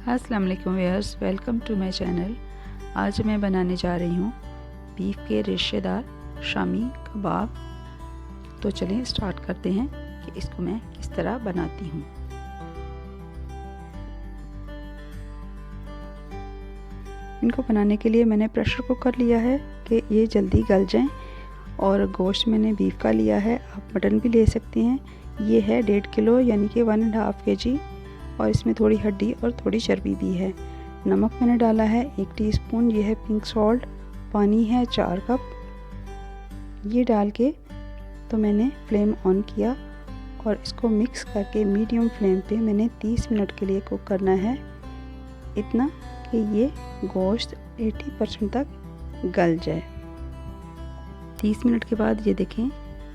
अस्सलाम वालेकुम viewers, welcome to my channel. आज मैं बनाने जा रही हूँ बीफ के रेशेदार शामी कबाब। तो चलें स्टार्ट करते हैं कि इसको मैं किस तरह बनाती हूँ। इनको बनाने के लिए मैंने प्रेशर कुकर लिया है कि ये जल्दी गल जाएं, और गोश्त मैंने बीफ का लिया है, आप मटन भी ले सकते हैं। ये है 1.5 किलो यानी कि 1.5 kg, और इसमें थोड़ी हड्डी और थोड़ी चर्बी भी है। नमक मैंने डाला है 1 टीस्पून, ये है पिंक सॉल्ट। पानी है 4 कप। ये डाल के तो मैंने फ्लेम ऑन किया और इसको मिक्स करके मीडियम फ्लेम पे मैंने 30 मिनट के लिए कुक करना है, इतना कि ये गोश्त 80% तक गल जाए। 30 मिनट के बाद ये देखें,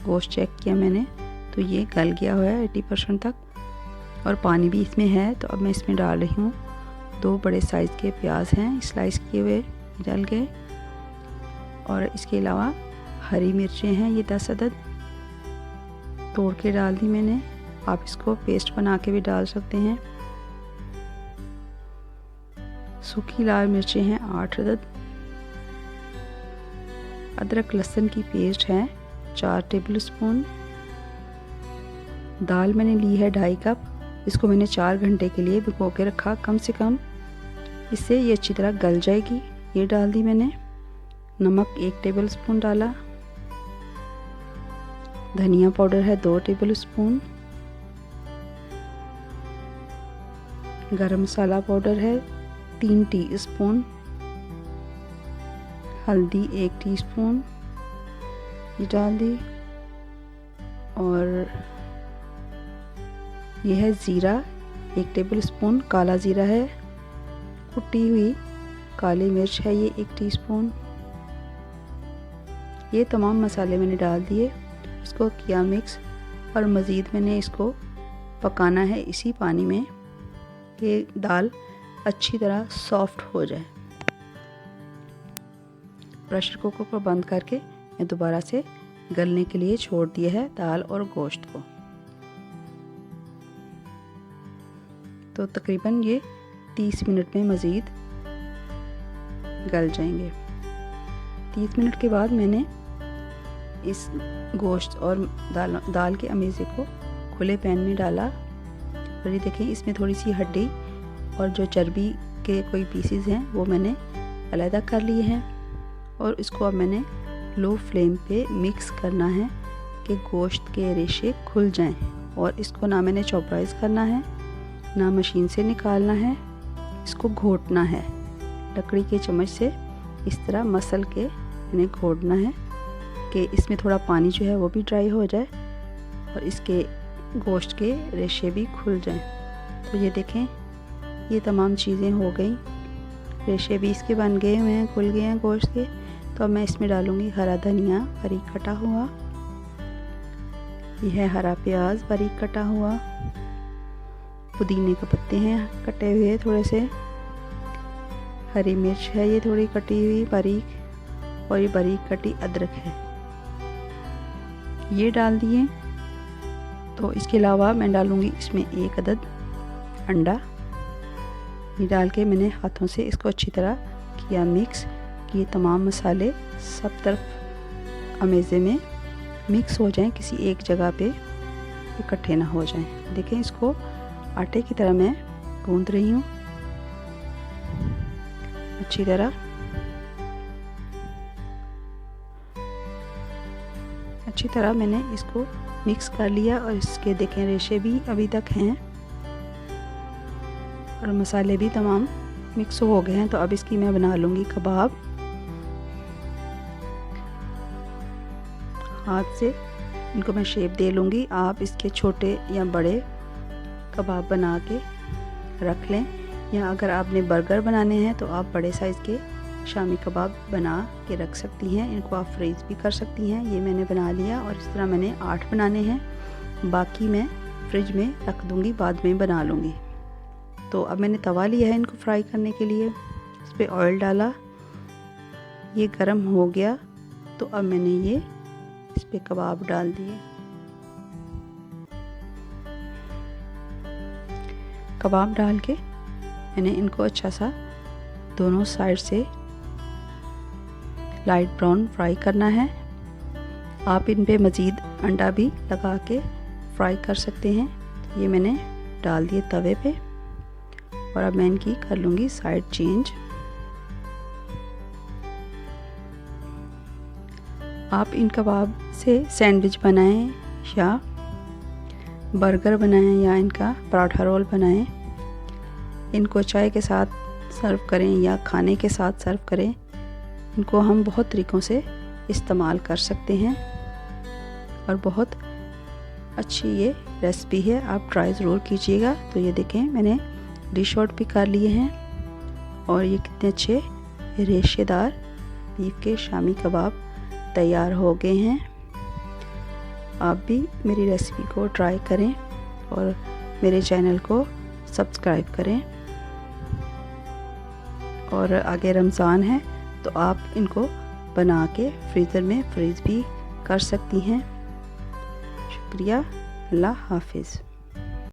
गोश्त चेक किया मैंने तो ये गल गया हुआ है 80% तक, और पानी भी इसमें है। तो अब मैं इसमें डाल रही हूँ 2 बड़े साइज़ के प्याज हैं स्लाइस किए हुए, डाल गए। और इसके अलावा हरी मिर्चें हैं, ये 10 अदद तोड़ के डाल दी मैंने। आप इसको पेस्ट बना के भी डाल सकते हैं। सूखी लाल मिर्चें हैं 8 अदद। अदरक लहसुन की पेस्ट है 4 टेबल स्पून। दाल मैंने ली है 2.5 कप। इसको मैंने 4 घंटे के लिए भिगो के रखा कम से कम, इससे ये अच्छी तरह गल जाएगी। ये डाल दी मैंने। नमक 1 टेबल स्पून डाला। धनिया पाउडर है 2 टेबल स्पून। गरम मसाला पाउडर है 3 टीस्पून। हल्दी 1 टीस्पून ये डाल दी। और यह है ज़ीरा 1 टेबल स्पून, काला ज़ीरा है। कुटी हुई काली मिर्च है ये 1 टीस्पून। ये तमाम मसाले मैंने डाल दिए, इसको किया मिक्स। और मज़ीद मैंने इसको पकाना है इसी पानी में कि दाल अच्छी तरह सॉफ्ट हो जाए। प्रेशर कुकर को बंद करके मैं दोबारा से गलने के लिए छोड़ दिया है दाल और गोश्त को। तो तकरीबन ये 30 मिनट में मज़ीद गल जाएंगे। 30 मिनट के बाद मैंने इस गोश्त और दाल के अमेज़े को खुले पैन में डाला। और ये देखें, इसमें थोड़ी सी हड्डी और जो चर्बी के कोई पीसेस हैं वो मैंने अलग कर लिए हैं। और इसको अब मैंने लो फ्लेम पे मिक्स करना है कि गोश्त के रेशे खुल जाएं। और इसको ना मैंने चॉपराइज करना है, ना मशीन से निकालना है, इसको घोटना है। लकड़ी के चम्मच से इस तरह मसल के इन्हें घोटना है कि इसमें थोड़ा पानी जो है वो भी ड्राई हो जाए और इसके गोश्त के रेशे भी खुल जाएं। तो ये देखें, ये तमाम चीज़ें हो गई, रेशे भी इसके बन गए हुए हैं, खुल गए हैं गोश्त के। तो अब मैं इसमें डालूँगी हरा धनिया बारीक कटा हुआ, यह है हरा प्याज बारीक कटा हुआ, पुदीने के पत्ते हैं कटे हुए थोड़े से, हरी मिर्च है ये थोड़ी कटी हुई बारीक, और ये बारीक कटी अदरक है, ये डाल दिए। तो इसके अलावा मैं डालूँगी इसमें 1 अदद अंडा। ये डाल के मैंने हाथों से इसको अच्छी तरह किया मिक्स कि ये तमाम मसाले सब तरफ अमेज़े में मिक्स हो जाएं, किसी एक जगह पे इकट्ठे ना हो जाएं। देखें, इसको आटे की तरह मैं गूंद रही हूँ अच्छी तरह। अच्छी तरह मैंने इसको मिक्स कर लिया और इसके देखें रेशे भी अभी तक हैं और मसाले भी तमाम मिक्स हो गए हैं। तो अब इसकी मैं बना लूँगी कबाब। हाथ से इनको मैं शेप दे लूँगी। आप इसके छोटे या बड़े कबाब बना के रख लें, या अगर आपने बर्गर बनाने हैं तो आप बड़े साइज़ के शामी कबाब बना के रख सकती हैं। इनको आप फ्रीज़ भी कर सकती हैं। ये मैंने बना लिया और इस तरह मैंने 8 बनाने हैं, बाकी मैं फ्रिज में रख दूँगी, बाद में बना लूँगी। तो अब मैंने तवा लिया है इनको फ्राई करने के लिए, इस पर ऑयल डाला, ये गर्म हो गया। तो अब मैंने ये इस पर कबाब डाल दिए। कबाब डाल के मैंने इनको अच्छा सा दोनों साइड से लाइट ब्राउन फ्राई करना है। आप इन पे मज़ीद अंडा भी लगा के फ्राई कर सकते हैं। ये मैंने डाल दिए तवे पे और अब मैं इनकी कर लूँगी साइड चेंज। आप इन कबाब से सैंडविच बनाएं या बर्गर बनाएं या इनका पराठा रोल बनाएं। इनको चाय के साथ सर्व करें या खाने के साथ सर्व करें। इनको हम बहुत तरीक़ों से इस्तेमाल कर सकते हैं और बहुत अच्छी ये रेसिपी है, आप ट्राई ज़रूर कीजिएगा। तो ये देखें मैंने डिश आउट भी कर लिए हैं और ये कितने अच्छे रेशेदार बीफ के शामी कबाब तैयार हो गए हैं। आप भी मेरी रेसिपी को ट्राई करें और मेरे चैनल को सब्सक्राइब करें। और आगे रमज़ान है तो आप इनको बना के फ्रीज़र में फ्रीज़ भी कर सकती हैं। शुक्रिया, अल्लाह हाफिज़।